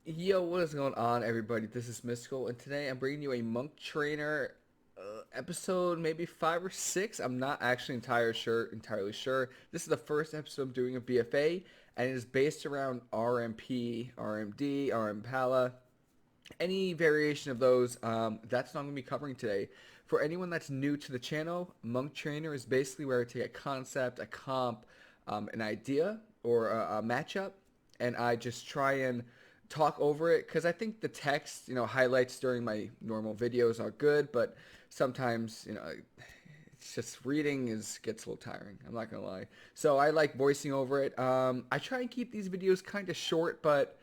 Yo, what is going on, everybody? This is Mysticall, and today I'm bringing you a Monk Trainer episode, maybe 5 or 6. I'm not actually entirely sure. This is the first episode I'm doing of BFA, and it is based around RMP, RMD, RMPala, any variation of those. That's what I'm going to be covering today. For anyone that's new to the channel, Monk Trainer is basically where I take a concept, a comp, an idea, or a matchup, and I just try and talk over it because I think the text, highlights during my normal videos are good, but sometimes, it's just reading gets a little tiring. I'm not gonna lie. So I like voicing over it. I try and keep these videos kind of short, but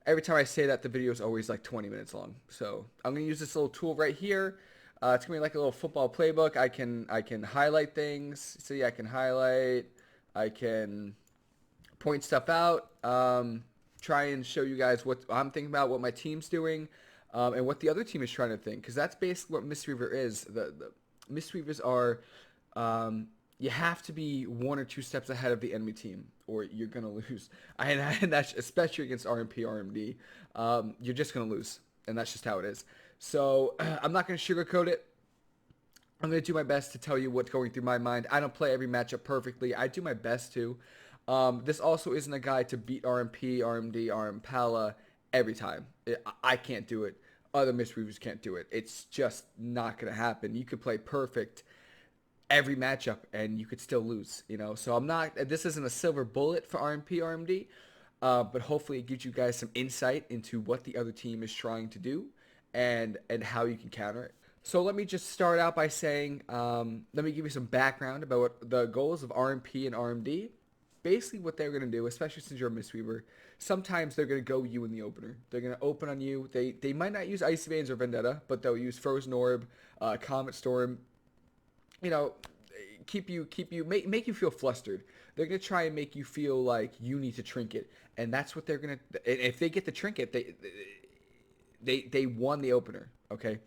every time I say that, the video is always like 20 minutes long. So I'm gonna use this little tool right here. It's gonna be like a little football playbook. I can highlight things. See, I can highlight. I can point stuff out. Try and show you guys what I'm thinking about, what my team's doing, and what the other team is trying to think. Because that's basically what Mistweaver is. The Mistweavers are, you have to be 1 or 2 steps ahead of the enemy team, or you're gonna lose. And that's especially against RMP, RMD. You're just gonna lose, and that's just how it is. So I'm not gonna sugarcoat it. I'm going to do my best to tell you what's going through my mind. I don't play every matchup perfectly. I do my best to. This also isn't a guide to beat RMP, RMD, RMPala every time. I can't do it. Other misreviewers can't do it. It's just not going to happen. You could play perfect every matchup and you could still lose, So I'm not, this isn't a silver bullet for RMP, RMD, but hopefully it gives you guys some insight into what the other team is trying to do and how you can counter it. So let me just start out by saying, let me give you some background about what the goals of RMP and RMD. Basically, what they're going to do, especially since you're a Mistweaver, sometimes they're going to go you in the opener. They're going to open on you. They might not use Icy-Veins or Vendetta, but they'll use Frozen Orb, Comet Storm, you know, make you feel flustered. They're gonna try and make you feel like you need to trinket, and that's what they're gonna. If they get the trinket, they won the opener. Okay,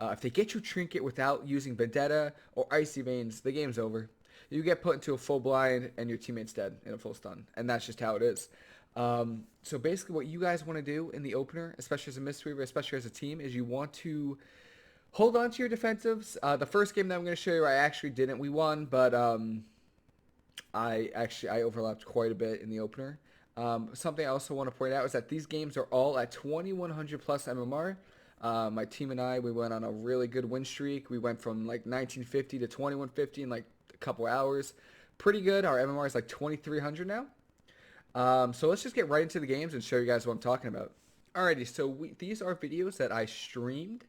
if they get you trinket without using vendetta or icy veins, the game's over. You get put into a full blind, and your teammate's dead in a full stun, and that's just how it is. So basically, what you guys want to do in the opener, especially as a Mistweaver, especially as a team, is you want to hold on to your defensives. The first game that I'm going to show you, I actually didn't. We won, but I overlapped quite a bit in the opener. Something I also want to point out is that these games are all at 2100 plus MMR. My team and I, we went on a really good win streak. We went from like 1950 to 2150 in like a couple hours. Pretty good. Our MMR is like 2300 now. So let's just get right into the games and show you guys what I'm talking about. Alrighty, so these are videos that I streamed,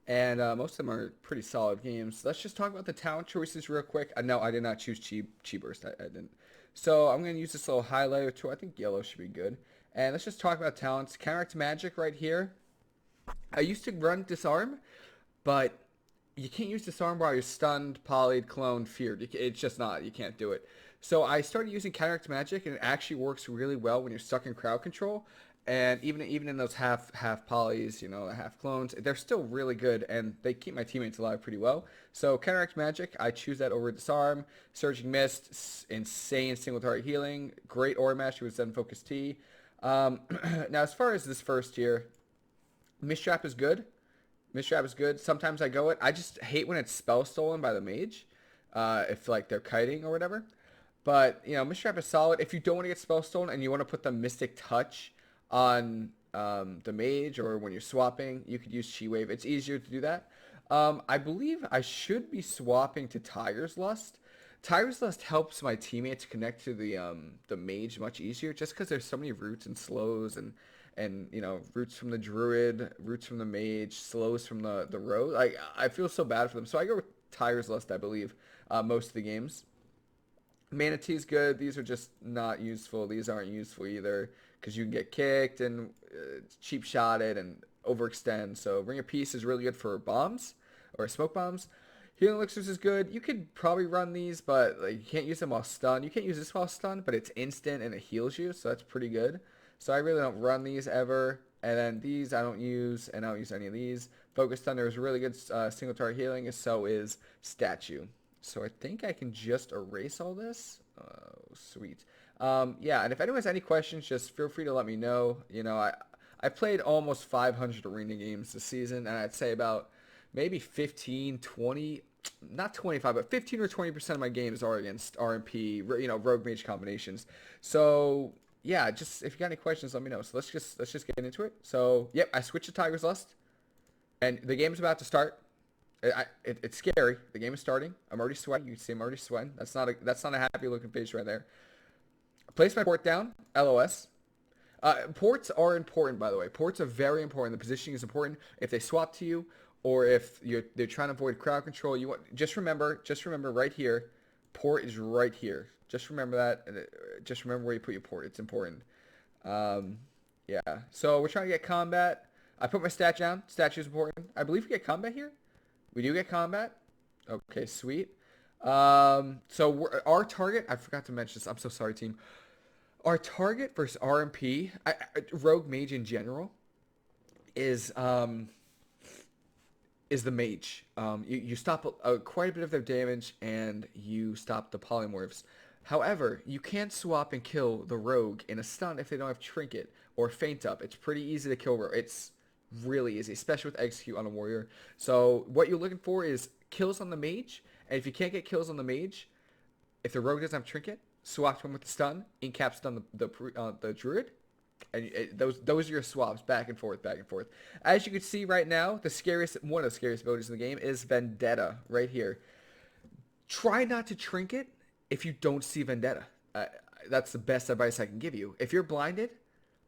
and most of them are pretty solid games. Let's just talk about the talent choices real quick. No, I did not choose Chi Burst. I didn't. So I'm going to use this little highlighter tool. I think yellow should be good. And let's just talk about talents. Counteract Magic right here. I used to run Disarm, but you can't use Disarm while you're stunned, polyed, cloned, feared. It's just not. You can't do it. So I started using Counteract Magic, and it actually works really well when you're stuck in crowd control. And even in those half polys, half clones, they're still really good, and they keep my teammates alive pretty well. So Counteract Magic, I choose that over Disarm. Surging Mist, insane single target healing, great aura match with Zen Focus T. Now as far as this first tier, Mistrap is good. Mistrap is good. Sometimes I go it. I just hate when it's spell stolen by the mage. If like they're kiting or whatever. But Mistrap is solid. If you don't want to get spell stolen and you want to put the Mystic Touch on the mage or when you're swapping, you could use Chi Wave. It's easier to do that. I believe I should be swapping to Tiger's Lust. Tiger's Lust helps my teammates connect to the mage much easier, just because there's so many roots and slows and roots from the druid, roots from the mage, slows from the rogue. Like I feel so bad for them, so I go with Tiger's Lust, I believe, most of the games. Manatee's good. These are just not useful. These aren't useful either because you can get kicked and cheap shotted and overextend. So Ring of Peace is really good for bombs or smoke bombs. Healing Elixirs is good. You could probably run these, but like, you can't use them while stunned. You can't use this while stunned, but it's instant and it heals you, so that's pretty good. So I really don't run these ever. And then these I don't use, and I don't use any of these. Focus Thunder is really good single target healing, and so is Statue. So I think I can just erase all this. Oh, sweet. Yeah, and if anyone has any questions, just feel free to let me know. I've played almost 500 arena games this season, and I'd say about maybe 15, 20, not 25, but 15 or 20% of my games are against RMP, rogue mage combinations. So yeah, just if you got any questions, let me know. So let's just get into it. So yep, I switched to Tiger's Lust, and the game's about to start. It's scary. The game is starting. I'm already sweating. You can see I'm already sweating. That's not a happy looking face right there. I placed my port down. LOS. Ports are important, by the way. Ports are very important. The positioning is important. If they swap to you, or if they're trying to avoid crowd control, just remember right here, port is right here. Just remember that. And just remember where you put your port. It's important. Yeah. So we're trying to get combat. I put my statue down. Statue is important. I believe we get combat here. We do get combat. Okay, sweet. So our target. I forgot to mention this. I'm so sorry, team. Our target versus RMP, Rogue Mage in general, is the mage. You stop quite a bit of their damage, and you stop the polymorphs. However, you can't swap and kill the rogue in a stun if they don't have trinket or feint up. It's pretty easy to kill rogue. It's really easy, especially with execute on a warrior. So what you're looking for is kills on the mage, and if you can't get kills on the mage, if the rogue doesn't have trinket, swap him with the stun, in-cap stun the druid, and those are your swaps, back and forth, back and forth. As you can see right now, one of the scariest abilities in the game is Vendetta right here. Try not to trinket if you don't see Vendetta. That's the best advice I can give you. If you're blinded,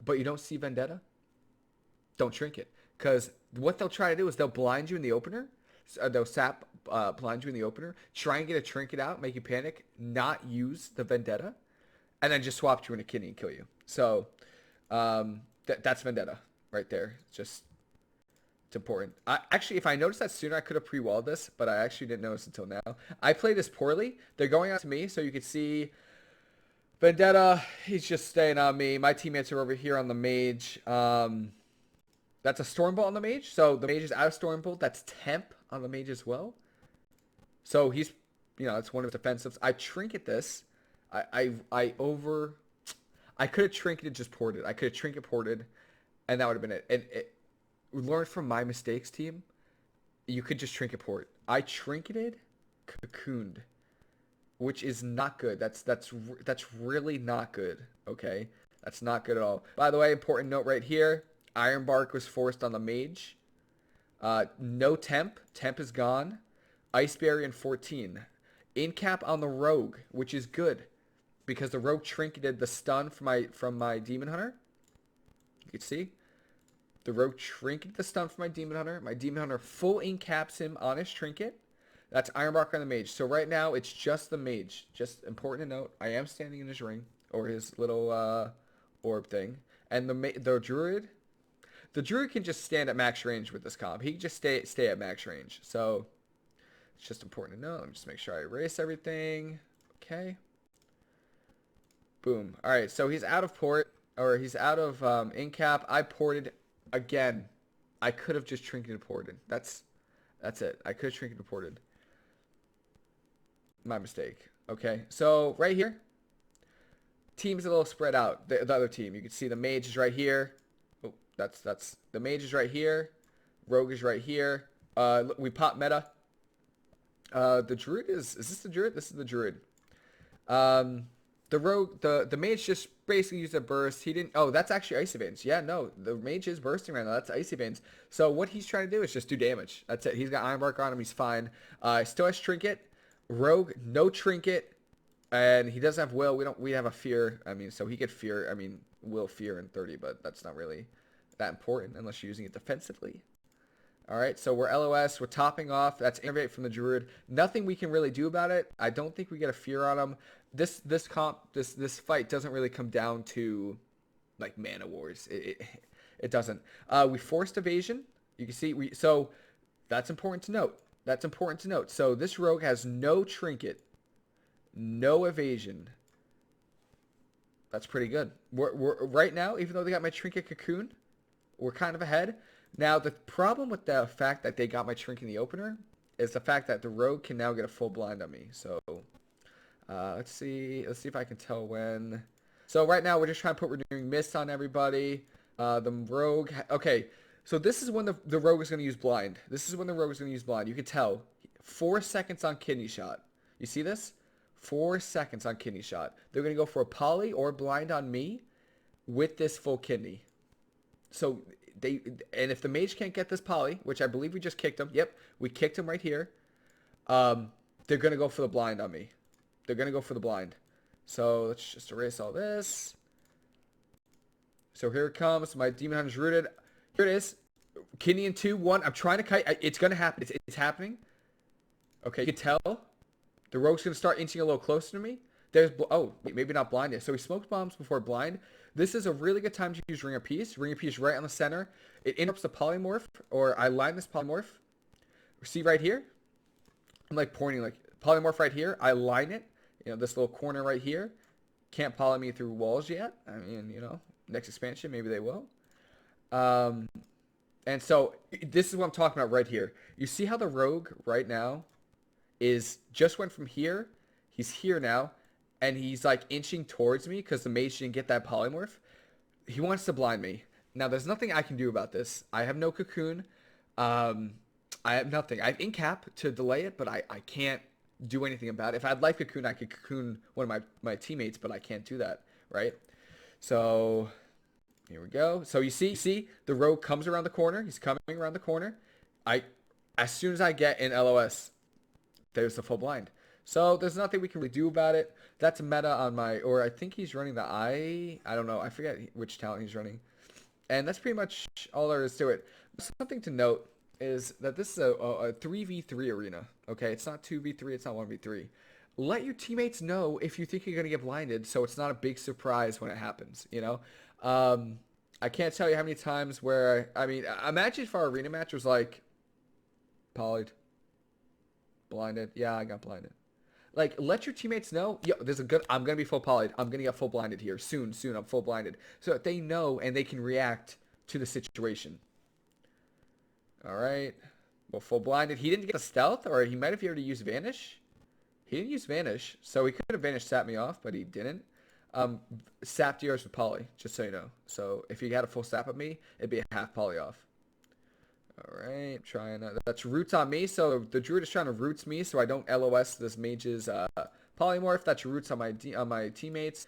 but you don't see Vendetta, don't trinket. Because what they'll try to do is they'll blind you in the opener. They'll sap blind you in the opener. Try and get a trinket out, make you panic, not use the Vendetta, and then just swap you in a kidney and kill you. So that's Vendetta right there. It's important. Actually, if I noticed that sooner, I could have pre-walled this, but I actually didn't notice until now. I played this poorly. They're going out to me, so you can see Vendetta. He's just staying on me. My teammates are over here on the mage. That's a Stormbolt on the mage. So the mage is out of Stormbolt. That's temp on the mage as well. So he's, that's one of his defensives. I trinket this. I could have trinketed, just ported. I could have trinket ported, and that would have been it. And learn from my mistakes, team. You could just trinket port. I trinketed, cocooned, which is not good. That's really not good. Okay, that's not good at all. By the way, important note right here. Iron Bark was forced on the mage. No temp. Temp is gone. Ice Barrier in 14. In-cap on the rogue, which is good, because the rogue trinketed the stun from my Demon Hunter. You can see. The rogue trinketed the stun from my Demon Hunter. My Demon Hunter full in-caps him on his trinket. That's Iron Bark on the mage. So right now, it's just the mage. Just important to note, I am standing in his ring, or his little orb thing. And the druid... The druid can just stand at max range with this comp. He can just stay at max range. So it's just important to know. Let me just make sure I erase everything. Okay. Boom. All right. So he's out of port, or he's out of in-cap. I ported again. I could have just trinketed ported. That's it. I could have trinketed ported. My mistake. Okay. So right here, team's a little spread out. The other team, you can see the mage is right here. That's the mage is right here. Rogue is right here. We pop meta. The druid is this the druid? This is the druid. The rogue, the mage just basically used a burst. He didn't. Oh, that's actually icy-veins. Yeah, no, the mage is bursting right now. That's icy-veins. So what he's trying to do is just do damage. That's it. He's got Iron Bark on him. He's fine. Still has trinket. Rogue, no trinket, and he doesn't have will. We have a fear. I mean, so he could fear. I mean, will fear in 30, but that's not really that important unless you're using it defensively. All right, so we're LOS. We're topping off. That's innervate from the druid. Nothing we can really do about it. I don't think we get a fear on him. This fight doesn't really come down to like mana wars. It doesn't. We forced evasion. You can see so that's important to note. That's important to note. So this rogue has no trinket, no evasion. That's pretty good. We're right now, even though they got my trinket cocoon, we're kind of ahead. Now, the problem with the fact that they got my trinket in the opener is the fact that the rogue can now get a full blind on me. So, let's see if I can tell when. So right now, we're just trying to put Renewing Mist on everybody. The rogue. Okay, so this is when the rogue is going to use blind. This is when the rogue is going to use blind. You can tell. 4 seconds on kidney shot. You see this? 4 seconds on kidney shot. They're going to go for a poly or blind on me with this full kidney. So and if the mage can't get this poly, which I believe we just kicked him. Yep, we kicked him right here. They're going to go for the blind on me. They're going to go for the blind. So let's just erase all this. So here it comes. My Demon Hunter's rooted. Here it is. Kidney in 2, 1. I'm trying to kite. It's going to happen. It's happening. Okay, you can tell. The rogue's going to start inching a little closer to me. There's... Oh, maybe not blind yet. So he smoked bombs before blind. This is a really good time to use Ring of Peace. Ring of Peace right on the center. It interrupts the polymorph. Or I line this polymorph. See right here? I'm like pointing like... Polymorph right here. I line it. You know, this little corner right here. Can't poly me through walls yet. I mean, you know... Next expansion, maybe they will. And so this is what I'm talking about right here. You see how the rogue right now is just went from here. He's here now. And he's like inching towards me because the mage didn't get that polymorph. He wants to blind me. Now, there's nothing I can do about this. I have no cocoon. I have nothing. I have incap to delay it, but I can't do anything about it. If I had life cocoon, I could cocoon one of my teammates, but I can't do that, right? So here we go. So you see the rogue comes around the corner. He's coming around the corner. As soon as I get in LOS, there's the full blind. So there's nothing we can really do about it. That's a meta on or I think he's running the I don't know. I forget which talent he's running. And that's pretty much all there is to it. Something to note is that this is a 3v3 arena. Okay, it's not 2v3, it's not 1v3. Let your teammates know if you think you're going to get blinded so it's not a big surprise when it happens, you know? I can't tell you how many times where, I mean, imagine if our arena match was like, polyed, blinded. Yeah, I got blinded. Like, let your teammates know, yo, I'm going to be full polyed. I'm going to get full blinded here. Soon, I'm full blinded. So that they know and they can react to the situation. All right. Well, full blinded. He didn't get a stealth, or he might have already used Vanish. He didn't use Vanish, so he could have Vanish sat me off, but he didn't. Sapped yours with poly, just so you know. So if he had a full sap of me, it'd be a half poly off. All right, trying that's roots on me. So the druid is trying to roots me, so I don't LOS this mage's polymorph. That's roots on my teammates.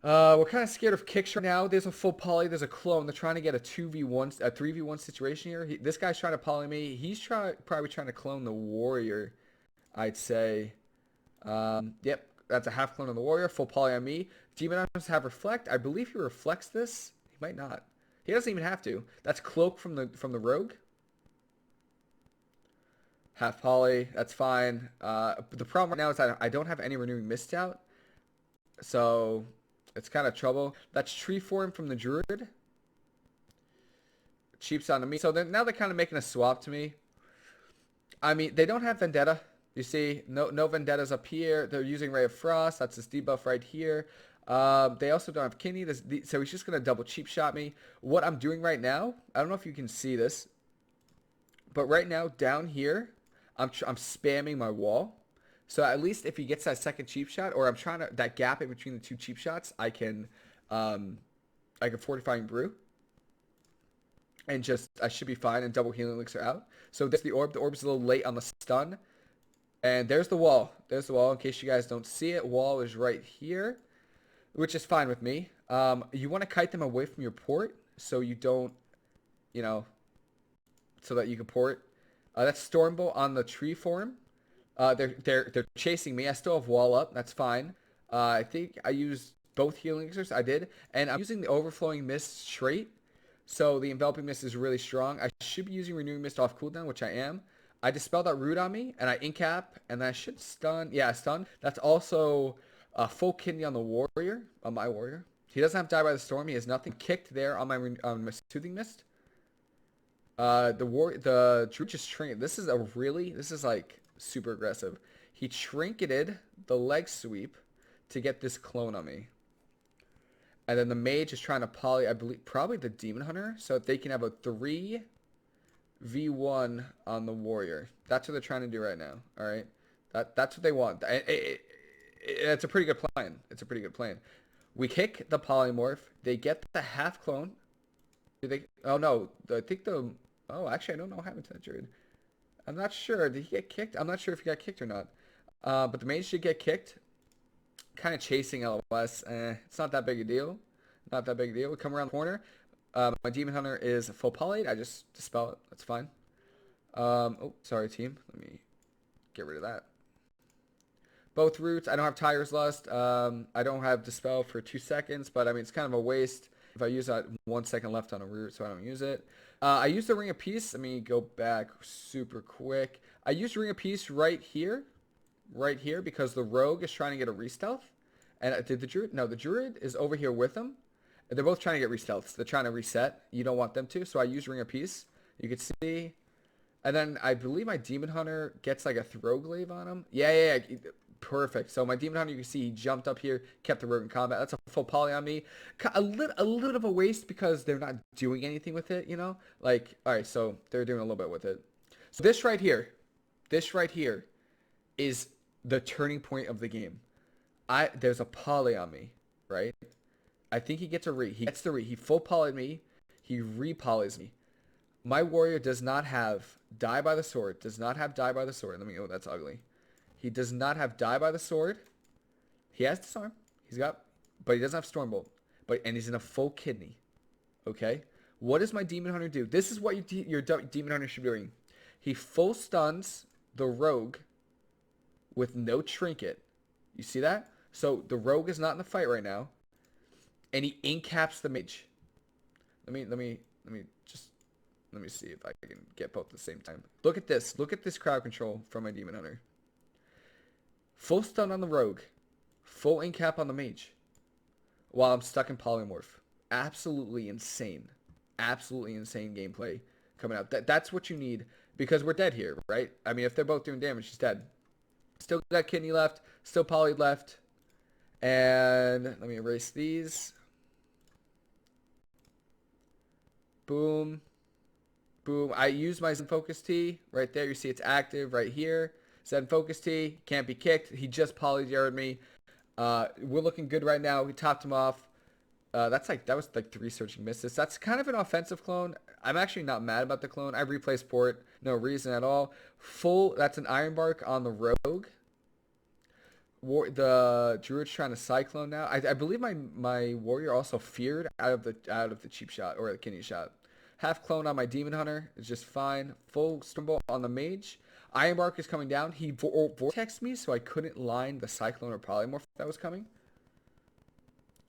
We're kind of scared of kick shot now. There's a full poly. There's a clone. They're trying to get a 3v1 situation here. This guy's trying to poly me. He's probably trying to clone the warrior, I'd say. Yep, that's a half clone on the warrior. Full poly on me. Demon Hunters have reflect. I believe he reflects this. He might not. He doesn't even have to. That's cloak from the rogue. Half poly. That's fine. But the problem right now is that I don't have any renewing mist out. So it's kind of trouble. That's tree form from the druid. Cheaps onto me. So now they're kind of making a swap to me. I mean, they don't have vendetta. You see, no vendettas up here. They're using Ray of Frost. That's this debuff right here. They also don't have kidney. So he's just going to double cheap shot me. What I'm doing right now, I don't know if you can see this, but right now down here, I'm spamming my wall. So at least if he gets that second cheap shot, or I'm trying to, that gap in between the two cheap shots, I can Fortifying Brew. And I should be fine, and double healing elixir out. So there's the orb. The orb's a little late on the stun. And there's the wall. There's the wall, in case you guys don't see it. Wall is right here, which is fine with me. You want to kite them away from your port so you don't, so that you can port. That's Stormbolt on the tree form. They're chasing me. I still have wall up. That's fine. I think I used both healing elixirs. I did. And I'm using the Overflowing Mist trait. So the Enveloping Mist is really strong. I should be using Renewing Mist off cooldown, which I am. I dispel that root on me, and I incap, and then I should stun. Yeah, stun. That's also a full kidney on the warrior, on my warrior. He doesn't have to die by the storm. He has nothing kicked there on my Soothing Mist. The druid just trinket. This is like super aggressive. He trinketed the leg sweep to get this clone on me. And then the mage is trying to poly, I believe, probably the demon hunter, so that they can have a 3v1 on the warrior. That's what they're trying to do right now. All right, that's what they want. It's a pretty good plan. It's a pretty good plan. We kick the polymorph. They get the half clone. Did they? Oh no, I think the. Oh, actually, I don't know what happened to that druid. I'm not sure. Did he get kicked? I'm not sure if he got kicked or not. But the mage should get kicked. Kind of chasing LOS. It's not that big a deal. Not that big a deal. We come around the corner. My demon hunter is full polyed. I just dispel it. That's fine. Oh, sorry, team. Let me get rid of that. Both roots. I don't have Tiger's Lust. I don't have Dispel for 2 seconds, but I mean, it's kind of a waste if I use that 1 second left on a root, so I don't use it. I use the Ring of Peace. Let me go back super quick. I used Ring of Peace right here, because the Rogue is trying to get a re-stealth. And did the Druid? No, the Druid is over here with them. They're both trying to get re-stealths. They're trying to reset. You don't want them to, so I use Ring of Peace. You can see. And then I believe my Demon Hunter gets like a Throw Glaive on him. Yeah. Perfect. So my Demon Hunter, you can see he jumped up here, kept the Rogue in combat. That's a full poly on me. A little of a waste because they're not doing anything with it, you know? Like, all right, so they're doing a little bit with it. So this right here is the turning point of the game. There's a poly on me, right? I think he gets a re. He gets the re. He full polyed me. He re-polys me. My warrior does not have Die by the Sword. Does not have Die by the Sword. Let me. Oh, that's ugly. He does not have Die by the Sword. He has Disarm. But he doesn't have Stormbolt. And he's in a full kidney. Okay. What does my Demon Hunter do? This is what your Demon Hunter should be doing. He full stuns the Rogue with no trinket. You see that? So the Rogue is not in the fight right now, and he incaps the mage. Let me see if I can get both at the same time. Look at this. Look at this crowd control from my Demon Hunter. Full stun on the Rogue. Full incap on the mage. While I'm stuck in Polymorph. Absolutely insane. Absolutely insane gameplay coming out. That's what you need because we're dead here, right? I mean, if they're both doing damage, she's dead. Still got kidney left. Still polyed left. And let me erase these. Boom. Boom. I use my Zen Focus T right there. You see it's active right here. Zen Focus T. Can't be kicked. He just poly Jared me. We're looking good right now. We topped him off. That was like 3 searching misses. That's kind of an offensive clone. I'm actually not mad about the clone. I replaced port. No reason at all. That's an Iron Bark on the Rogue. The Druid's trying to Cyclone now. I believe my warrior also feared out of the cheap shot or the kidney shot. Half clone on my Demon Hunter is just fine. Full Stormbolt on the mage. Iron Bark is coming down. He vortexed me, so I couldn't line the Cyclone or Polymorph that was coming.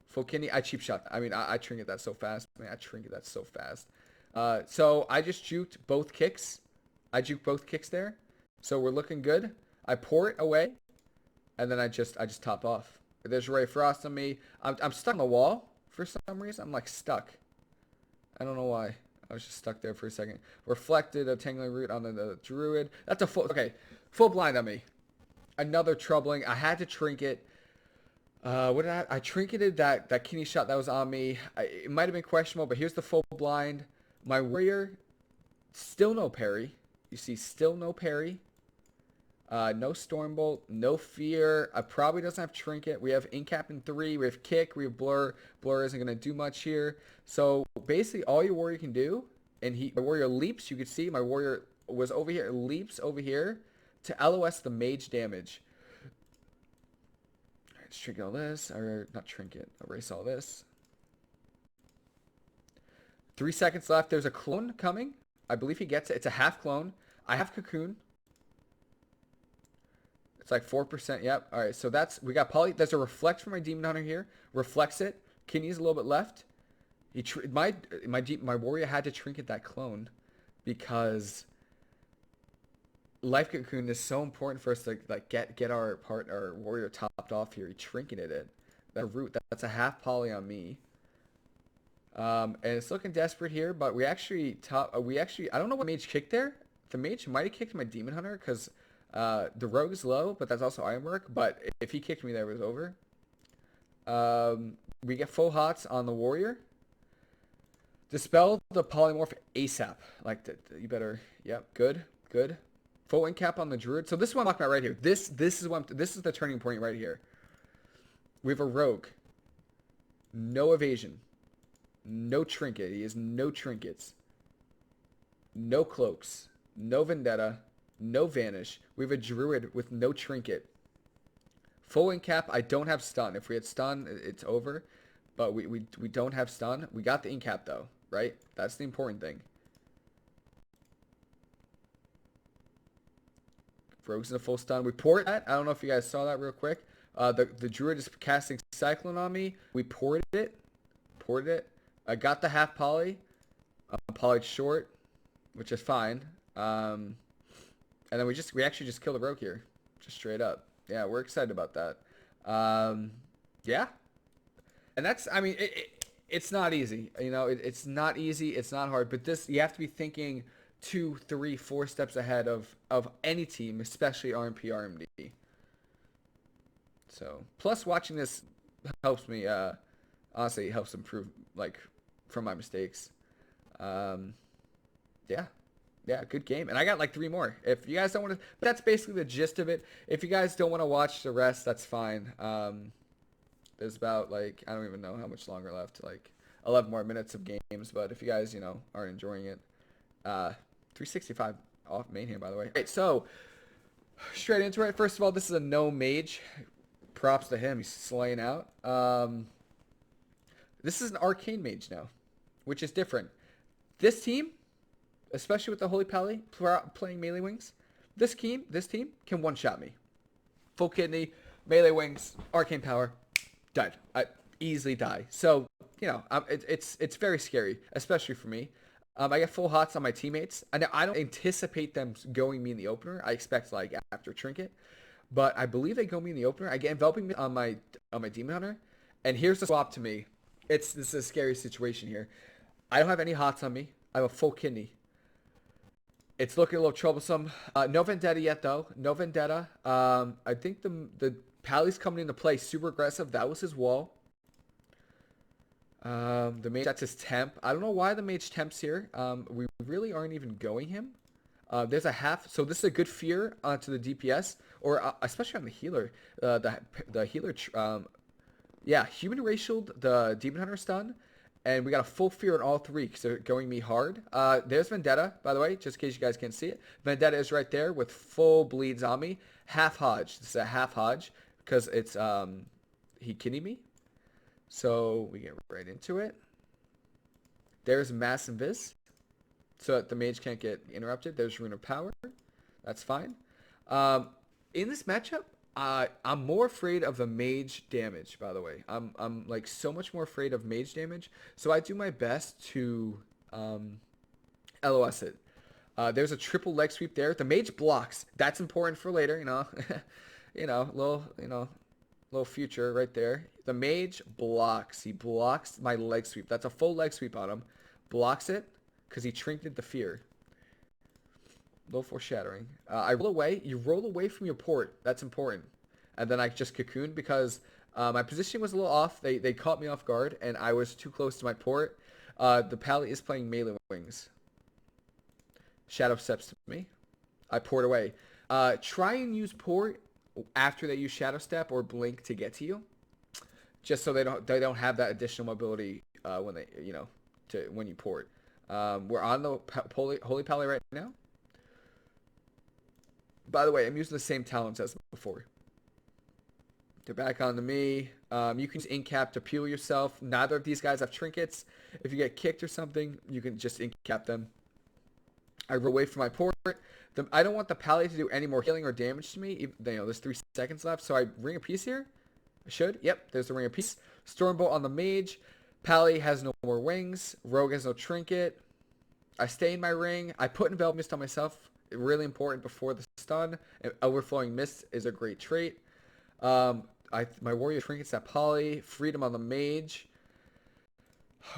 Full kidney. I cheap shot. I mean, I trinket that so fast. Man, I trinket that so fast. So I just juked both kicks. I juked both kicks there. So we're looking good. I port away. And then I just top off. There's Ray Frost on me. I'm stuck on the wall for some reason. I'm like stuck. I don't know why. I was just stuck there for a second. Reflected a Tangling Root on the Druid. That's a full blind on me. Another troubling. I had to trinket. What did I trinketed that kidney shot that was on me. It might have been questionable, but here's the full blind. My warrior, still no parry. You see, still no parry. No Stormbolt, no fear. Probably doesn't have trinket. We have incap in 3. We have kick. We have blur. Blur isn't going to do much here. So basically, all your warrior can do, and my warrior leaps. You can see my warrior was over here. Leaps over here to LOS the mage damage. All right, let's trinket all this, or not trinket. Erase all this. 3 seconds left. There's a clone coming. I believe he gets it. It's a half clone. I have cocoon. It's like 4%. Yep. All right. So we got poly. There's a reflect from my Demon Hunter here. Reflects it. Kidney's a little bit left. My warrior had to trinket that clone because Life Cocoon is so important for us to like get our warrior topped off here. He trinketed it. That root. That's a half poly on me. And it's looking desperate here, but we actually I don't know what mage kicked there. The mage might have kicked my Demon Hunter because the Rogue is low, but that's also Ironwork. But if he kicked me there, it was over. We get full hots on the warrior. Dispel the polymorph ASAP. You better. Yep. Good. Full incap on the Druid. So this is what I'm talking about right here. This is the turning point right here. We have a Rogue. No evasion. No trinket. He has no trinkets. No cloaks. No vendetta. No vanish. We have a druid with no trinket. Full incap. I don't have stun. If we had stun, it's over. But we don't have stun. We got the incap though, right? That's the important thing. Rogue's in a full stun. We port that. I don't know if you guys saw that real quick. The druid is casting Cyclone on me. We ported it. Ported it. I got the half poly. Polyed short, which is fine. And then we actually just killed a rogue here. Just straight up. Yeah, we're excited about that. Yeah. And that's, I mean, it's not easy. You know, it's not easy. It's not hard. But this, you have to be thinking 2, 3, 4 steps ahead of any team, especially RMP, RMD. So, plus watching this helps me, honestly, it helps improve, like, from my mistakes. Yeah. Yeah, good game. And I got like 3 more. If you guys don't want to, that's basically the gist of it. If you guys don't want to watch the rest, that's fine. There's about like, I don't even know how much longer left, like 11 more minutes of games. But if you guys, you know, aren't enjoying it, 365 off main hand, by the way. All right, so straight into it. First of all, this is a no mage. Props to him. He's slaying out. This is an arcane mage now, which is different. This team, especially with the Holy Pally playing melee wings, this team can one-shot me. Full kidney, melee wings, arcane power, died. I easily die. So, you know, it's very scary, especially for me. I get full hots on my teammates. I don't anticipate them going me in the opener. I expect like after trinket, but I believe they go me in the opener. I get enveloping on my demon hunter, and here's the swap to me. This is a scary situation here. I don't have any hots on me. I have a full kidney. It's looking a little troublesome. No vendetta yet though. No vendetta. I think the Pally's coming into play super aggressive. That was his wall. The mage, that's his temp. I don't know why the mage temp's here. We really aren't even going him. There's a half. So this is a good fear onto the DPS, or especially on the healer. The healer. Yeah, human racialed the demon hunter stun. And we got a full fear on all 3 because they're going me hard. There's Vendetta, by the way, just in case you guys can't see it. Vendetta is right there with full bleeds on me. Half Hodge. This is a half Hodge because it's, he kidney me. So we get right into it. There's Mass Invis so that the mage can't get interrupted. There's Rune of Power. That's fine. In this matchup, I'm more afraid of the mage damage, by the way. I'm like so much more afraid of mage damage. So I do my best to LOS it. There's a triple leg sweep there. The mage blocks. That's important for later, you know. Little future right there. The mage blocks. He blocks my leg sweep. That's a full leg sweep on him. Blocks it because he trinketed the fear. Little foreshadowing. I roll away. You roll away from your port. That's important. And then I just cocooned because my position was a little off. They caught me off guard, and I was too close to my port. The Pally is playing melee wings. Shadow steps to me. I port away. Try and use port after they use Shadow Step or Blink to get to you, just so they don't have that additional mobility when they when you port. We're on the Holy Pally right now. By the way, I'm using the same talents as before. They're back onto me. You can use incap to peel yourself. Neither of these guys have trinkets. If you get kicked or something, you can just incap them. I roll away from my port. I don't want the Pally to do any more healing or damage to me. Even, there's 3 seconds left, so I ring a piece here. I should. Yep, there's the ring of peace. Stormbolt on the mage. Pally has no more wings. Rogue has no trinket. I stay in my ring. I put Envelop Mist on myself. Really important before the stun. Overflowing Mist is a great trait. My warrior trinkets that Poly. Freedom on the mage.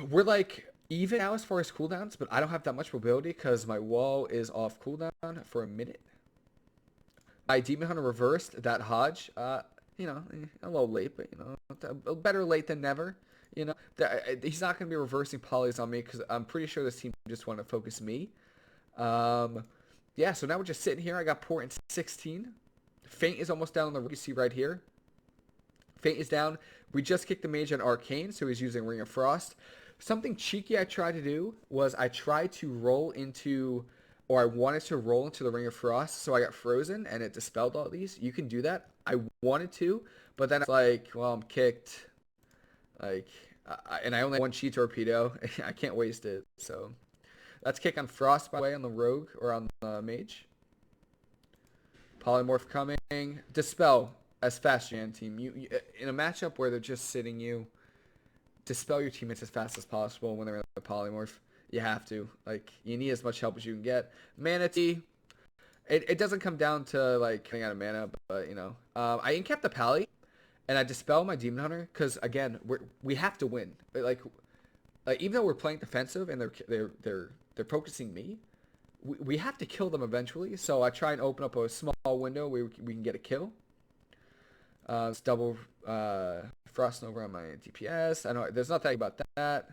We're like even now as far as cooldowns, but I don't have that much mobility because my wall is off cooldown for a minute. My Demon Hunter reversed that Hodge. A little late, but better late than never. He's not going to be reversing polys on me because I'm pretty sure this team just want to focus me. Yeah, so now we're just sitting here. I got port in 16. Feint is almost down on the road. You see right here. Feint is down. We just kicked the mage on Arcane, so he's using Ring of Frost. Something cheeky I tried to do was I tried to roll into, or I wanted to roll into the Ring of Frost, so I got frozen and it dispelled all these. You can do that. I wanted to, but then it's like, well, I'm kicked. Like, and I only have one chi torpedo. I can't waste it. So that's kick on Frost, by the way, on the Rogue or on the Mage. Polymorph coming. Dispel as fast as you can, team. You in a matchup where they're just sitting you, dispel your teammates as fast as possible when they're in the polymorph. You have to. Like, you need as much help as you can get. Manatee. It doesn't come down to, like, getting out of mana, but, you know. I incapped the Pally, and I dispel my Demon Hunter, because, again, we have to win. Like, even though we're playing defensive and they're focusing me, we have to kill them eventually. So I try and open up a small window where we can get a kill. It's double Frost Nova on my DPS. I know there's nothing about that.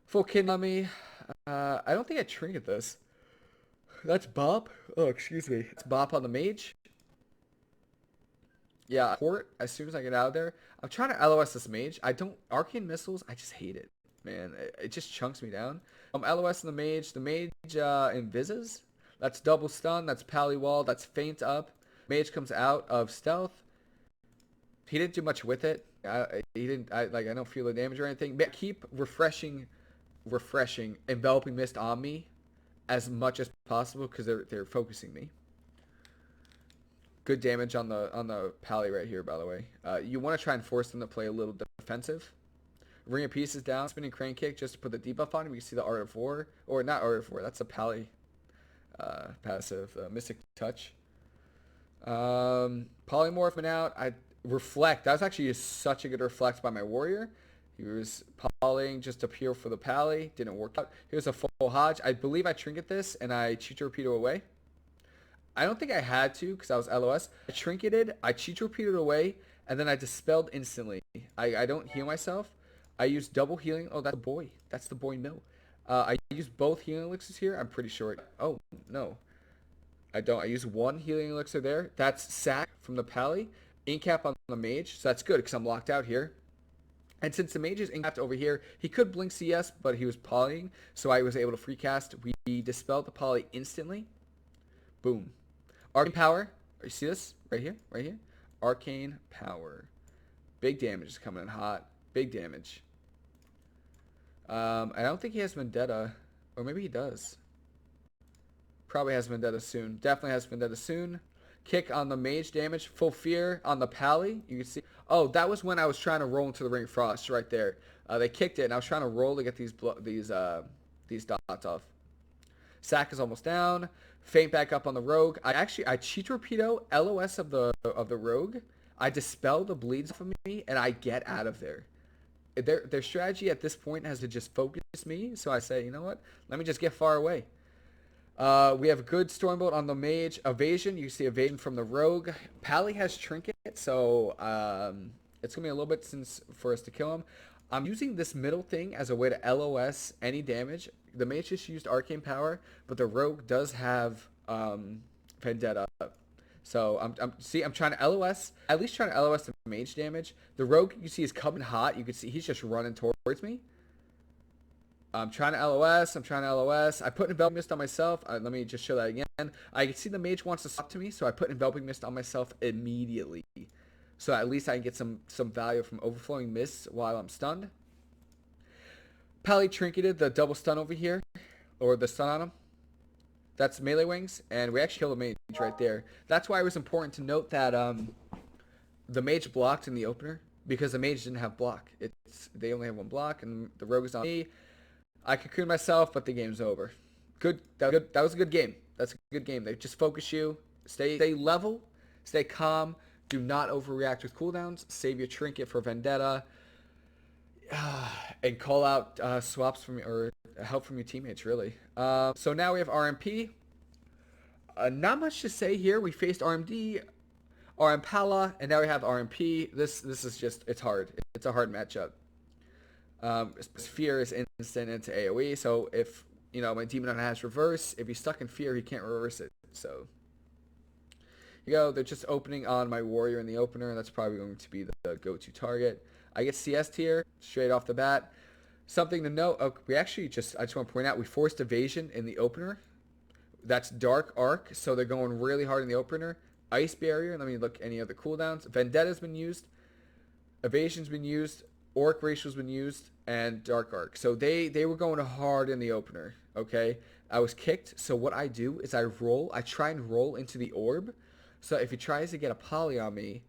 Full kid mummy. I don't think I trinket this. That's Bop. Oh, excuse me. It's Bop on the Mage. Yeah, port as soon as I get out of there. I'm trying to LOS this Mage. I don't Arcane Missiles. I just hate it, man. It just chunks me down. LOS in the Mage. The Mage invises. That's double stun. That's Pally Wall. That's feint up. Mage comes out of stealth. He didn't do much with it. He didn't. I don't feel the damage or anything. But keep refreshing, enveloping mist on me as much as possible because they're focusing me. Good damage on the Pally right here, by the way. You want to try and force them to play a little defensive. Ring of Peace is down. Spinning Crane Kick just to put the debuff on him. You can see the Art of War, or not Art of War. That's a Pally passive. Mystic Touch. Polymorphing out. Reflect. That was actually such a good reflect by my warrior. He was polying just up here for the Pally. Didn't work out. Here's a full Hodge. I believe I trinket this and I chi torpedo away. I don't think I had to because I was LOS. I trinketed, I chi torpedoed away, and then I dispelled instantly. I don't heal myself. I use double healing. Oh, that's the boy. That's the boy mill. I use both healing elixirs here. I'm pretty sure. Oh, no. I don't. I use one healing elixir there. That's sack from the Pally. Incap on the Mage, so that's good because I'm locked out here. And since the Mage is incapped over here, he could blink CS, but he was polying, so I was able to free cast. We dispelled the Poly instantly. Boom. Arcane Power. You see this? Right here? Right here? Arcane Power. Big damage is coming in hot. Big damage. I don't think he has Vendetta. Or maybe he does. Probably has Vendetta soon. Definitely has Vendetta soon. Kick on the Mage damage. Full Fear on the Pally. You can see. Oh, that was when I was trying to roll into the Ring of Frost right there. They kicked it, and I was trying to roll to get these dots off. Sack is almost down. Feint back up on the Rogue. I chi torpedo LOS of the Rogue. I dispel the bleeds from me, and I get out of there. Their strategy at this point has to just focus me. So I say, you know what? Let me just get far away. We have a good Stormbolt on the Mage. Evasion. You see evasion from the Rogue. Pally has Trinket, so it's going to be a little bit for us to kill him. I'm using this middle thing as a way to LOS any damage. The Mage just used Arcane Power, but the Rogue does have Vendetta. So I'm trying to LOS, at least trying to LOS the Mage damage. The Rogue you see is coming hot. You can see he's just running towards me. I'm trying to LOS. I put Enveloping Mist on myself. Let me just show that again. I can see the Mage wants to stop to me, so I put Enveloping Mist on myself immediately. So at least I can get some value from Overflowing Mists while I'm stunned. Pally trinketed the double stun over here, or the stun on him. That's melee wings, and we actually killed the Mage right there. That's why it was important to note that the Mage blocked in the opener, because the Mage didn't have block. They only have one block, and the Rogue is on me. I cocoon myself, but the game's over. Good. That was a good game. That's a good game. They just focus you. Stay level. Stay calm. Do not overreact with cooldowns. Save your trinket for Vendetta. And call out swaps from or help from your teammates, really. So now we have RMP. Not much to say here. We faced RMD, RMPala, and now we have RMP. This is just, it's hard. It's a hard matchup. Fear is instant into AoE, so if, you know, my Demon Hunter has reverse, if he's stuck in Fear, he can't reverse it. So, you go, they're just opening on my Warrior in the opener, and that's probably going to be the go-to target. I get CS here, straight off the bat. Something to note, we actually I just want to point out, we forced evasion in the opener. That's Dark Arc, so they're going really hard in the opener. Ice Barrier, let me look any other cooldowns. Vendetta's been used. Evasion's been used. Orc Ratio's been used. And Dark Arc. So they were going hard in the opener, okay? I was kicked, so what I do is I try and roll into the orb. So if he tries to get a poly on me,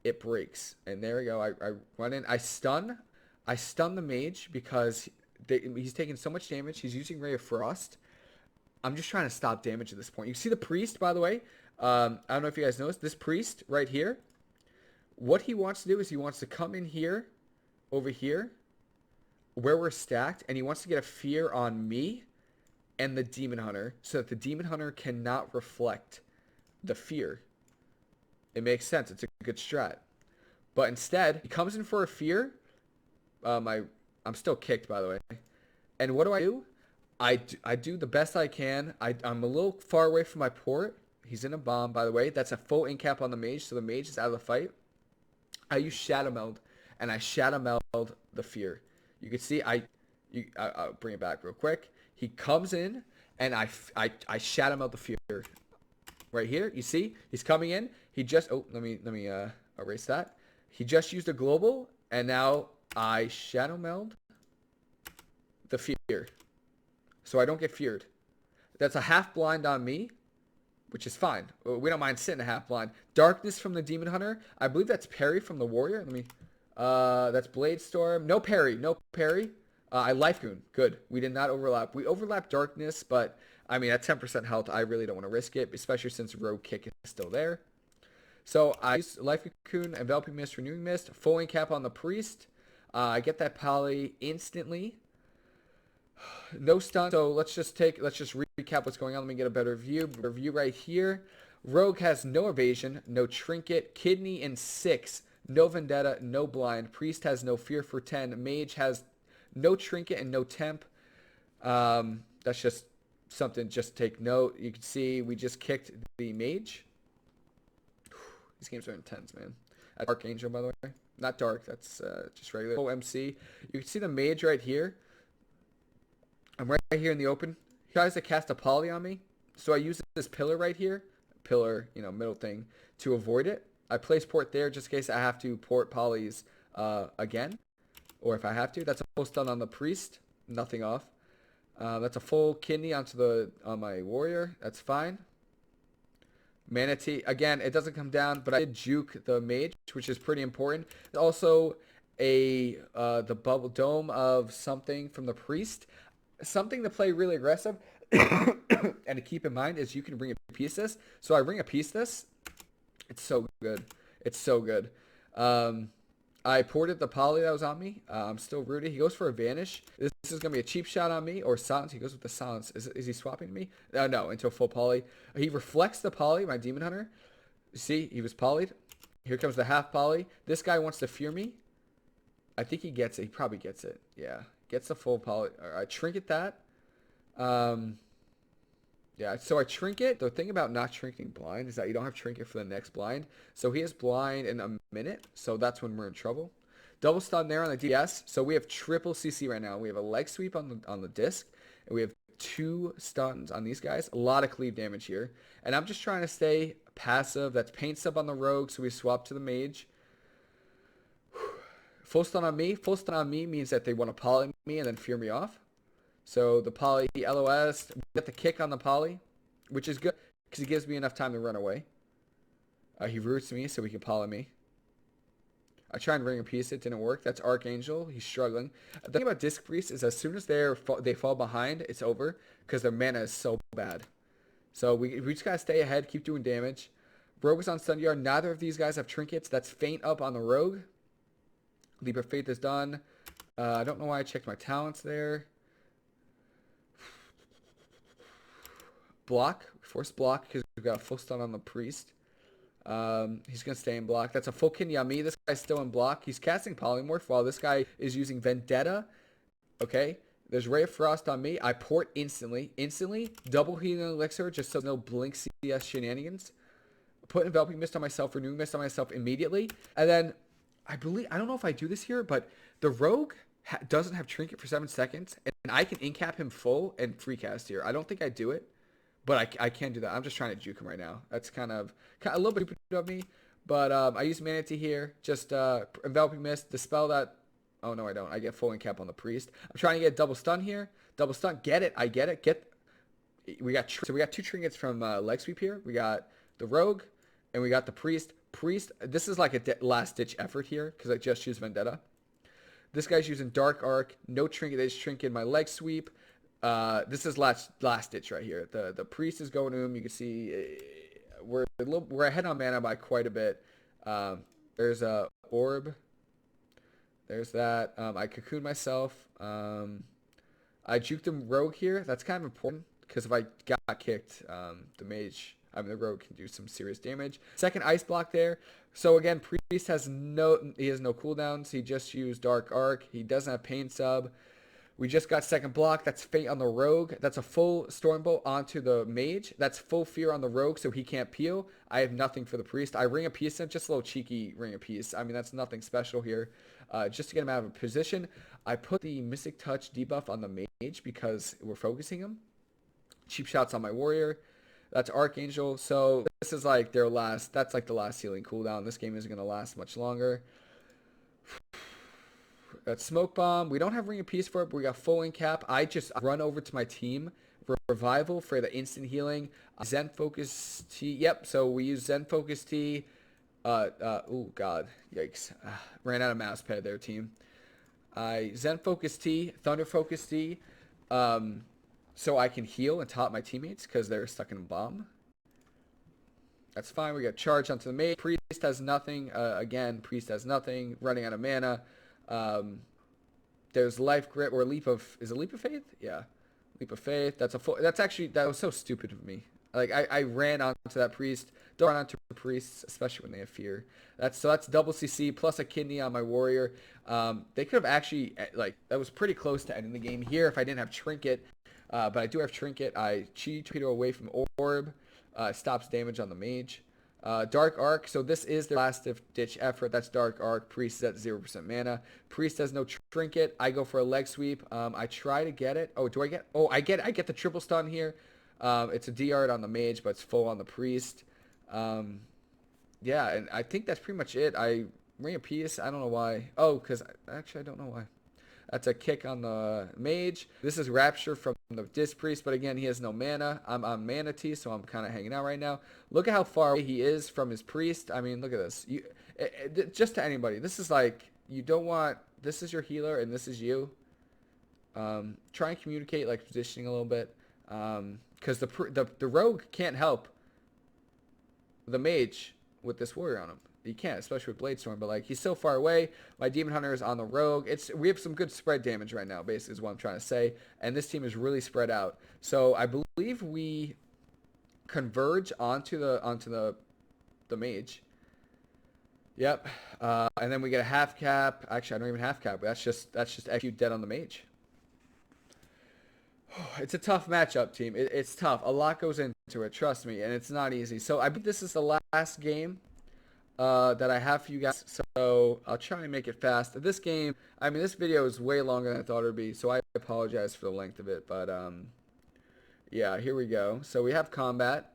it breaks. And there we go. I run in. I stun the mage because he's taking so much damage. He's using Ray of Frost. I'm just trying to stop damage at this point. You see the priest, by the way? I don't know if you guys noticed. This priest right here, what he wants to do is he wants to come in here, over here, where we're stacked, and he wants to get a fear on me and the demon hunter so that the demon hunter cannot reflect the fear. It makes sense. It's a good strat. But instead, he comes in for a fear. I'm still kicked, by the way. And what do? I do the best I can. I'm a little far away from my port. He's in a bomb, by the way. That's a full incap on the mage, so the mage is out of the fight. I use Shadow Meld, and I Shadow Meld the fear. You can see I'll bring it back real quick. He comes in, and I Shadow Meld the fear. Right here, you see? He's coming in. He just... Oh, let me erase that. He just used a global, and now I Shadow Meld the fear. So I don't get feared. That's a half blind on me, which is fine. We don't mind sitting a half blind. Darkness from the Demon Hunter. I believe that's parry from the Warrior. Let me... that's Blade Storm. No parry. No parry. I Life Goon. Good. We did not overlap. We overlapped Darkness, but... I mean, at 10% health, I really don't want to risk it, especially since Rogue Kick is still there. So I use Life Cocoon, Enveloping Mist, Renewing Mist, full incap on the Priest. I get that poly instantly. No stun. So let's just recap what's going on. Let me get a better view. Review right here. Rogue has no evasion, no trinket, kidney in 6, no vendetta, no blind. Priest has no fear for 10. Mage has no trinket and no temp. That's just something just take note. You can see we just kicked the mage. These games are intense, man. That's Archangel, by the way. Not dark. That's just regular. Oh, MC. You can see the mage right here. I'm right here in the open. He tries to cast a poly on me. So I use this pillar right here. Pillar, middle thing, to avoid it. I place port there just in case I have to port polys again. Or if I have to. That's a full stun on the priest. Nothing off. That's a full kidney on my warrior. That's fine. Manatee. Again, it doesn't come down, but I did juke the mage, which is pretty important. Also, the bubble dome of something from the priest. Something to play really aggressive and to keep in mind is you can bring a piece this. So I bring a piece this. It's so good. It's so good. I ported the poly that was on me. I'm still rooted. He goes for a vanish. This is going to be a cheap shot on me or silence. He goes with the silence. Is he swapping me? No, into a full poly. He reflects the poly, my demon hunter. See, he was polyed. Here comes the half poly. This guy wants to fear me. I think he gets it. He probably gets it. Yeah. Gets the full poly. I trinket that. Yeah, so I trinket. The thing about not trinketing blind is that you don't have trinket for the next blind. So he has blind in a minute. So that's when we're in trouble. Double stun there on the DS. So we have triple CC right now. We have a leg sweep on the disc. And we have 2 stuns on these guys. A lot of cleave damage here. And I'm just trying to stay passive. That's paint sub on the rogue. So we swap to the mage. Full stun on me. Full stun on me means that they want to poly me and then fear me off. So the poly LOS, we get the kick on the poly, which is good because he gives me enough time to run away. He roots me so he can poly me. I try and ring a piece. It didn't work. That's Archangel. He's struggling. The thing about Disc Priest is as soon as they fall behind, it's over because their mana is so bad. So we just got to stay ahead, keep doing damage. Rogue is on stun yard. Neither of these guys have trinkets. That's faint up on the rogue. Leap of Faith is done. I don't know why I checked my talents there. Block. Force block because we've got a full stun on the priest. He's going to stay in block. That's a full kidney on me. This guy's still in block. He's casting Polymorph while this guy is using Vendetta. Okay. There's Ray of Frost on me. I port instantly. Double healing elixir just so no blink CS shenanigans. Put Enveloping Mist on myself. Renewing Mist on myself immediately. And then I don't know if I do this here, but the rogue doesn't have trinket for 7 seconds, and I can incap him full and free cast here. I don't think I do it, but I can do that. I'm just trying to juke him right now. That's kind of a little bit stupid of me, but I use Mana Tea here. Just Enveloping Mist, dispel that. Oh no, I don't. I get full incap on the priest. I'm trying to get double stun here. Double stun. Get it. I get it. We got 2 trinkets from leg sweep here. We got the rogue, and we got the priest. This is like a last ditch effort here because I just used Vendetta. This guy's using Dark Arc, no trinket. They just trinket my leg sweep. This is last ditch right here. The priest is going to him. You can see we're ahead on mana by quite a bit. There's a orb. There's that. I cocooned myself. I juked him rogue here. That's kind of important because if I got kicked, the the rogue can do some serious damage. Second ice block there. So again, priest has no cooldowns. He just used Dark Arc. He doesn't have pain sub. We just got second block. That's fate on the rogue. That's a full Stormbolt onto the mage. That's full fear on the rogue, so he can't peel. I have nothing for the priest. I ring a piece in, just a little cheeky ring a piece. I mean, that's nothing special here. Just to get him out of a position. I put the Mystic Touch debuff on the mage because we're focusing him. Cheap shots on my warrior. That's Archangel. So this is like their last. That's like the last healing cooldown. This game isn't going to last much longer. That's Smoke Bomb. We don't have Ring of Peace for it, but we got full incap. I just run over to my team. Revival for the instant healing. Zen Focus Tea. Yep, so we use Zen Focus Tea. Oh, God. Yikes. Ran out of mouse pad there, team. Zen Focus Tea. Thunder Focus Tea. So I can heal and top my teammates because they're stuck in a bomb. That's fine. We got charge onto the mage. Priest has nothing. Again, Priest has nothing. Running out of mana. There's Life Grip or Leap of... Is it Leap of Faith? Yeah. Leap of Faith. That was so stupid of me. Like, I ran onto that priest. Don't run onto priests, especially when they have fear. That's double CC plus a kidney on my warrior. They could have actually... that was pretty close to ending the game here if I didn't have Trinket. But I do have Trinket. I cheat torpedo away from Orb. Stops damage on the mage. Dark Arc. So this is the last ditch effort. That's Dark Arc. Priest is at 0% mana. Priest has no Trinket. I go for a leg sweep. I try to get it. Oh, do I get? Oh, I get the triple stun here. It's a DR on the mage, but it's full on the priest. Yeah, and I think that's pretty much it. I ring a piece. I don't know why. Oh, because actually I don't know why. That's a kick on the mage. This is Rapture from the Disc Priest, but again, he has no mana. I'm on Mana Tea, so I'm kind of hanging out right now. Look at how far away he is from his priest. I mean, look at this. Just to anybody, this is like, you don't want, this is your healer, and this is you. Try and communicate, like, positioning a little bit. Because the rogue can't help the mage with this warrior on him. He can't, especially with Bladestorm, but like he's so far away. My Demon Hunter is on the rogue. We have some good spread damage right now, basically is what I'm trying to say. And this team is really spread out. So I believe we converge onto the mage. Yep. And then we get a half cap. Actually, I don't even half cap. That's just execute dead on the mage. It's a tough matchup, team. It's tough. A lot goes into it, trust me, and it's not easy. So I believe this is the last game that I have for you guys, so I'll try and make it fast. This game, I mean, this video is way longer than I thought it would be, so I apologize for the length of it, but yeah, here we go. So we have combat.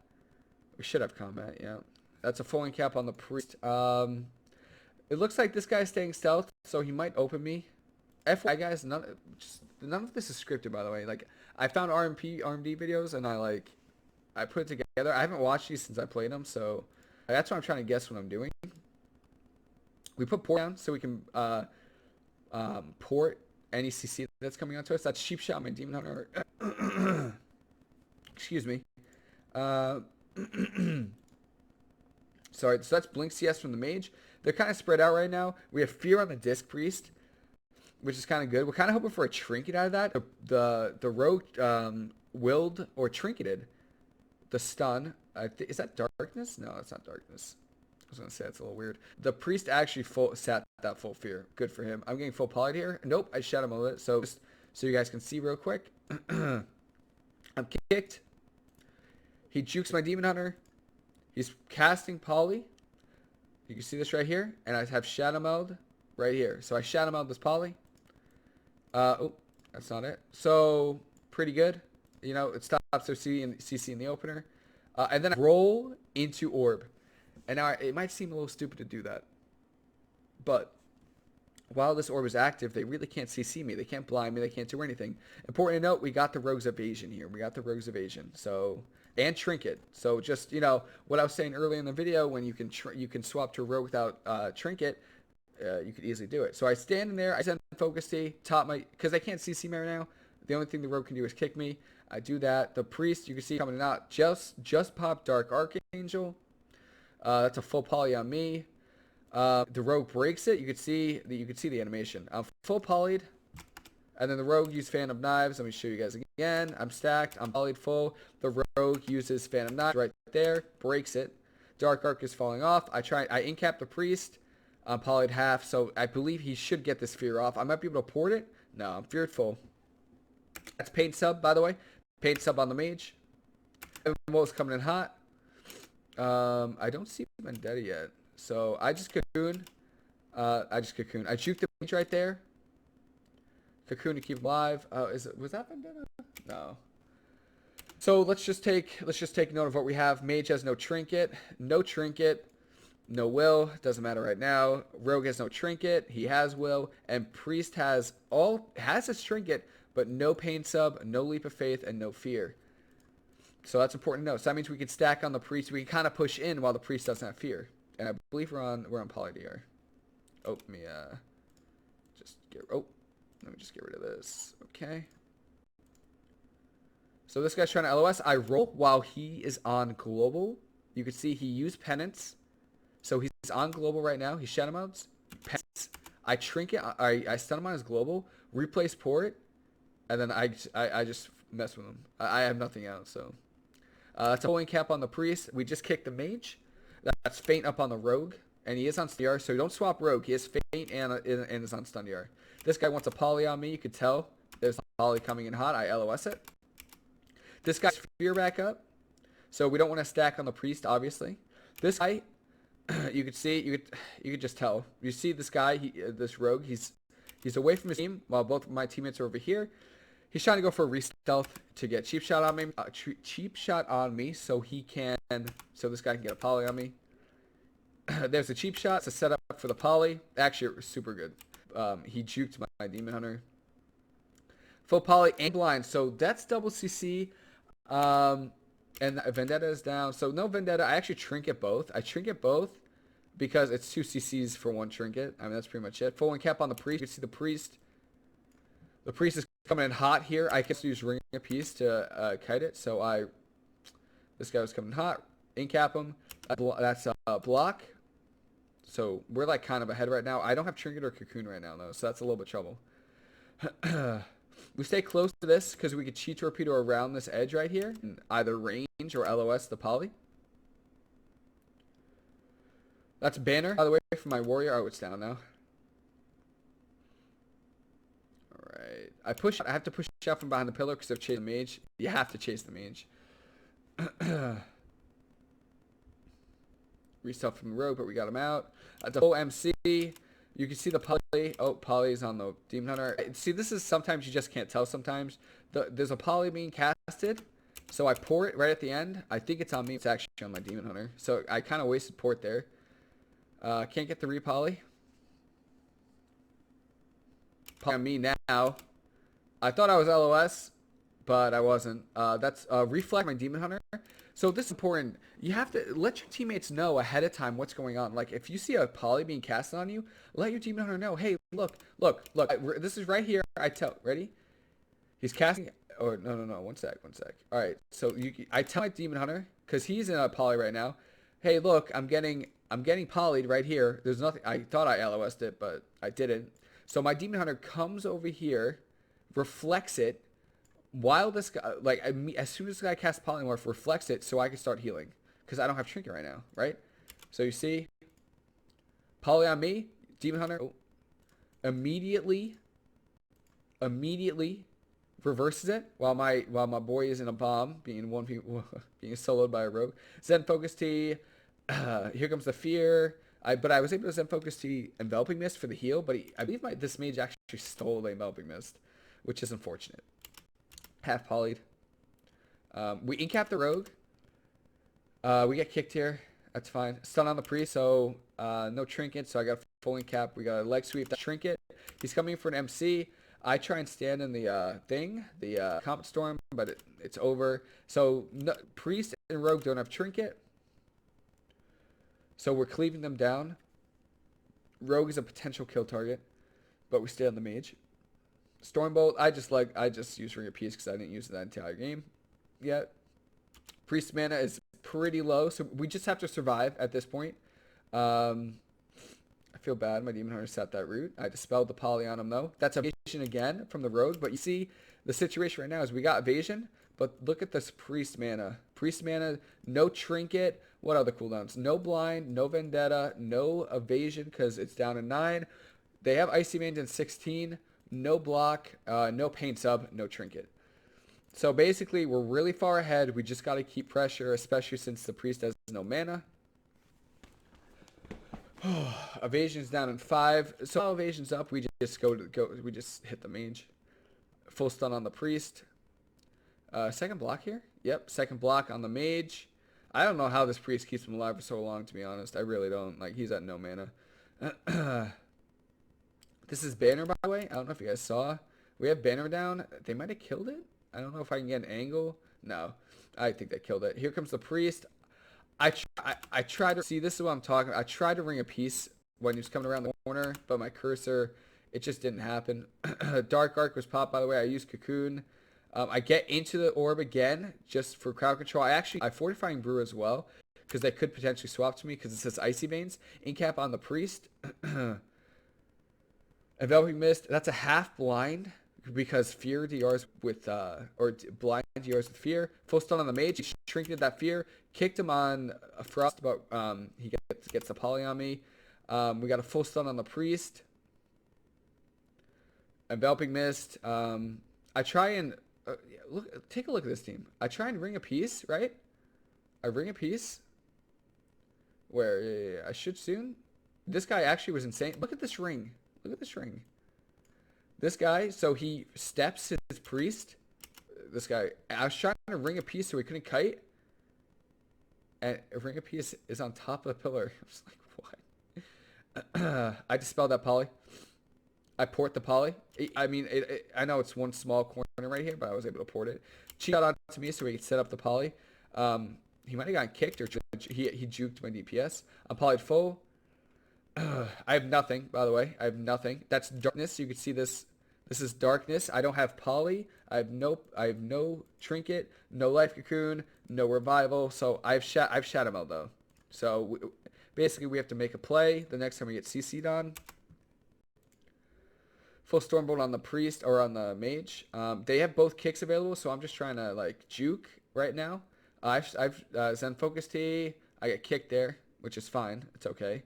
We should have combat, yeah. That's a full cap on the priest. It looks like this guy's staying stealth, so he might open me. FYI, guys, none of this is scripted, by the way. Like, I found RMD videos, and I put it together. I haven't watched these since I played them, so that's what I'm trying to guess what I'm doing. We put port down so we can port any CC that's coming onto us. That's Sheep Shot, my Demon Hunter. Excuse me. Sorry, so that's Blink CS from the Mage. They're kind of spread out right now. We have Fear on the Disc Priest, which is kind of good. We're kind of hoping for a Trinket out of that. The Rogue willed or Trinketed the stun. Is that Darkness? No, it's not Darkness. I was going to say it's a little weird. The Priest actually sat that full fear. Good for him. I'm getting full poly here. Nope, I shot him a little bit. So just so you guys can see real quick. I'm kicked. He jukes my Demon Hunter. He's casting poly. You can see this right here. And I have Shadow Meld right here. So I Shadow Meld this poly. Oh, that's not it. So pretty good. You know, it stops their CC in the opener. And then I roll into orb. And now it might seem a little stupid to do that. But while this orb is active, they really can't CC me. They can't blind me. They can't do anything. Important to note, we got the Rogue's Evasion here. We got the Rogue's Evasion. So, and Trinket. So just, you know, what I was saying earlier in the video, when you can swap to a Rogue without Trinket, you could easily do it. So I stand in there. I send Focus T, top my, because I can't CC me right now. The only thing the Rogue can do is kick me. I do that. The Priest, you can see coming out, just pop Dark Archangel. That's a full poly on me. The Rogue breaks it. You could see the animation. I'm full polyed, and then the Rogue used Fan of Knives. Let me show you guys again. I'm stacked. I'm polyed full. The Rogue uses Fan of Knives right there. Breaks it. Dark Arc is falling off. I incap the Priest. I'm polyed half, so I believe he should get this fear off. I might be able to port it. No, I'm feared full. That's paid sub, by the way. Paid sub on the mage. MMO's coming in hot. I don't see Vendetta yet. So I just cocoon. I juke the mage right there. Cocoon to keep alive. Was that Vendetta? No. So let's just take note of what we have. Mage has no trinket. No trinket. No will. Doesn't matter right now. Rogue has no trinket. He has will. And Priest has his trinket, but no pain sub, no leap of faith, and no fear. So that's important to know. So that means we can stack on the Priest. We can kind of push in while the Priest doesn't have fear. And I believe we're on poly DR. Oh, let me just get rid of this. Okay. So this guy's trying to LOS. I roll while he is on global. You can see he used penance. So he's on global right now. He shadow modes. Penance. I trinket. I stun him on his global. Replace port. And then I just mess with him. I have nothing else. So that's a pulling cap on the Priest. We just kicked the mage. That's faint up on the Rogue, and he is on stun DR, so don't swap Rogue. He is faint and is on stun DR. This guy wants a poly on me. You could tell there's a poly coming in hot. I LOS it. This guy's fear back up, so we don't want to stack on the Priest, obviously. This guy, you could see, you could just tell. You see this guy, this Rogue, he's away from his team while both of my teammates are over here. He's trying to go for a re-stealth to get cheap shot on me, so this guy can get a poly on me. There's a cheap shot. It's a setup for the poly. Actually, it was super good. He juked my Demon Hunter. Full poly and blind, so that's double CC. And Vendetta is down, so no Vendetta. I actually trinket both. I trinket both because it's 2 CCs for 1 trinket. I mean, that's pretty much it. Full one cap on the Priest. You can see the Priest. The Priest is coming in hot here. I can use Ring of Peace to kite it. So this guy was coming hot. Incap him. That's a block. So we're like kind of ahead right now. I don't have Trinket or Cocoon right now though, so that's a little bit trouble. We stay close to this because we could cheat torpedo around this edge right here and either range or LOS the poly. That's banner, by the way, for my warrior. Oh, it's down now. Alright. I have to push out from behind the pillar because I've chased the mage. You have to chase the mage. Restuff from the rogue, but we got him out. That's a full MC. You can see the poly. Oh, poly's on the Demon Hunter. See, this is sometimes you just can't tell sometimes. There's a poly being casted. So I pour it right at the end. I think it's on me. It's actually on my Demon Hunter. So I kind of wasted port there. Can't get the repoly. Poly on me now. I thought I was LOS, but I wasn't. That's reflect my Demon Hunter. So this is important. You have to let your teammates know ahead of time what's going on. Like if you see a poly being cast on you, let your Demon Hunter know. Hey, look. This is right here. Ready? He's casting. Oh no. One sec. All right. So I tell my Demon Hunter because he's in a poly right now. Hey, look, I'm getting polyed right here. There's nothing. I thought I LOS'd it, but I didn't. So my Demon Hunter comes over here, reflects it. While this guy, like, as soon as this guy casts Polymorph, reflects it so I can start healing. Because I don't have Trinket right now, right? So you see, poly on me, Demon Hunter, immediately reverses it while my boy is in a bomb, being soloed by a rogue. Zen Focus T, here comes the fear. But I was able to Zen Focus T Enveloping Mist for the heal, but I believe this mage actually stole the Enveloping Mist, which is unfortunate. Half polyed. We incap the rogue. We get kicked here. That's fine. Stun on the priest, so no trinket, so I got a full incap. We got a leg sweep. That trinket. He's coming for an MC. I try and stand in the the Comet Storm, but it's over. So no, priest and rogue don't have trinket. So we're cleaving them down. Rogue is a potential kill target, but we stay on the mage. Stormbolt, I just use Ring of Peace because I didn't use it that entire game yet. Priest mana is pretty low, so we just have to survive at this point. I feel bad. My Demon Hunter set that route. I dispelled the poly on him, though. That's evasion again from the rogue, but you see the situation right now is we got evasion, but look at this priest mana. Priest mana, no trinket. What other cooldowns? No blind, no vendetta, no evasion because it's down to 9. They have icy-veins in 16. No block, no pain sub, no trinket. So basically, we're really far ahead. We just got to keep pressure, especially since the priest has no mana. Evasion's down in 5. So while evasion's up, we just we just hit the mage. Full stun on the priest. Second block here. Yep, second block on the mage. I don't know how this priest keeps him alive for so long, to be honest. I really don't. Like, he's at no mana. This is Banner, by the way. I don't know if you guys saw. We have Banner down. They might have killed it. I don't know if I can get an angle. No, I think they killed it. Here comes the priest. I try to see, this is what I'm talking about. I tried to Ring of Peace when he was coming around the corner, but my cursor, it just didn't happen. Dark Arc was popped, by the way. I used Cocoon. I get into the orb again just for crowd control. I Fortifying Brew as well because they could potentially swap to me because it says Icy-Veins. Incap on the priest. Enveloping Mist. That's a half blind because Fear DRs with, or blind DRs with Fear. Full stun on the mage. He shrinked that Fear. Kicked him on a Frost, but he gets a poly on me. We got a full stun on the priest. Enveloping Mist. I try and take a look at this team. I try and Ring a Peace, right? I Ring a Peace. Where I should soon. This guy actually was insane. Look at this ring. Look at this ring. This guy, so he steps his priest. This guy, I was trying to Ring a Peace so he couldn't kite. And Ring of Peace is on top of the pillar. I was like, what? I dispelled that poly. I port the poly. I mean, I know it's one small corner right here, but I was able to port it. Cheat got onto me so he could set up the poly. He might have gotten kicked or he juked my DPS. I'm polyed full. I have nothing, by the way. I have nothing. That's darkness. You can see this. This is darkness. I don't have poly. I have no trinket, no life cocoon, no revival. So I've Shadow Meld though. So basically we have to make a play the next time we get CC'd on. Full Stormbolt on the priest or on the mage. They have both kicks available, so I'm just trying to like juke right now. I've Zen Focus T. I get kicked there, which is fine. It's okay.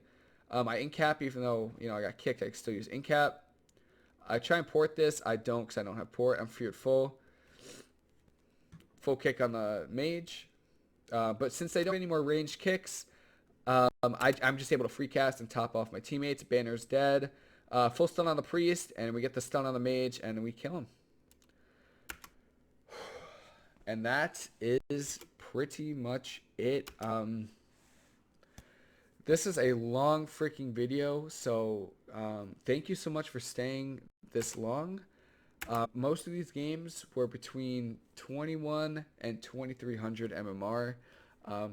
I incap even though I got kicked. I can still use incap. I try and port this. I don't because I don't have port. I'm feared full. Full kick on the mage. But since they don't have any more ranged kicks, I'm just able to free cast and top off my teammates. Banner's dead. Full stun on the priest, and we get the stun on the mage, and we kill him. And that is pretty much it. This is a long freaking video, so thank you so much for staying this long. Most of these games were between 21 and 2300 MMR.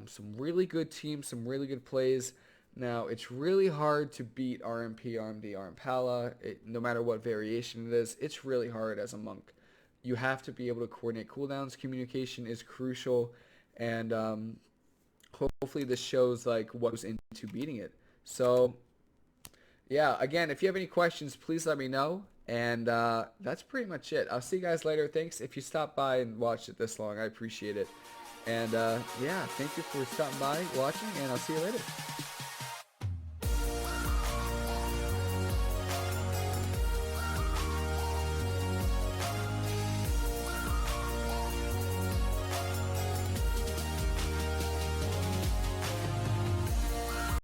Some really good teams, some really good plays. Now, it's really hard to beat RMP, RMD, RMPala. No matter what variation it is, it's really hard as a monk. You have to be able to coordinate cooldowns. Communication is crucial, and hopefully this shows like what goes into beating it. So, yeah, again, if you have any questions, please let me know. And that's pretty much it. I'll see you guys later. Thanks if you stopped by and watched it this long. I appreciate it. And yeah, thank you for stopping by, watching, and I'll see you later.